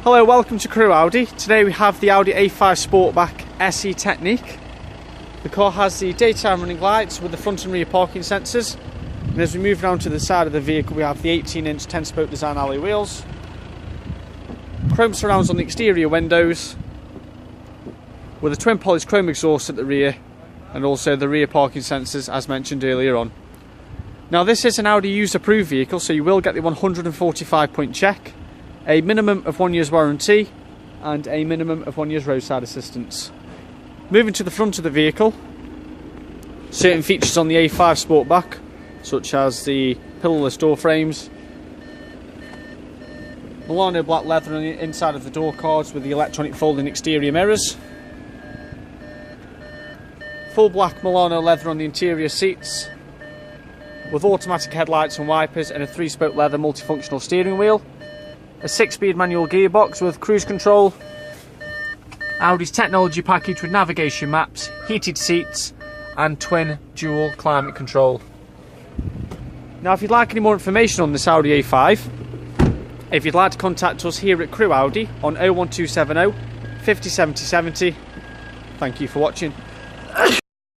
Hello, welcome to Crewe Audi. Today we have the Audi A5 Sportback SE Technik. The car has the daytime running lights with the front and rear parking sensors. And as we move round to the side of the vehicle, we have the 18-inch 10-spoke design alloy wheels, chrome surrounds on the exterior windows, with a twin polished chrome exhaust at the rear, and also the rear parking sensors as mentioned earlier on. Now this is an Audi used approved vehicle, so you will get the 145-point check, a minimum of 1 year's warranty and a minimum of 1 year's roadside assistance. Moving to the front of the vehicle, certain features on the A5 Sportback, such as the pillarless door frames, Milano black leather on the inside of the door cards with the electronic folding exterior mirrors, full black Milano leather on the interior seats, with automatic headlights and wipers and a 3-spoke leather multifunctional steering wheel, a 6-speed manual gearbox with cruise control, Audi's technology package with navigation maps, heated seats and twin dual climate control. Now if you'd like any more information on this Audi A5, if you'd like to contact us here at Crewe Audi on 01270 50 70 70. Thank you for watching.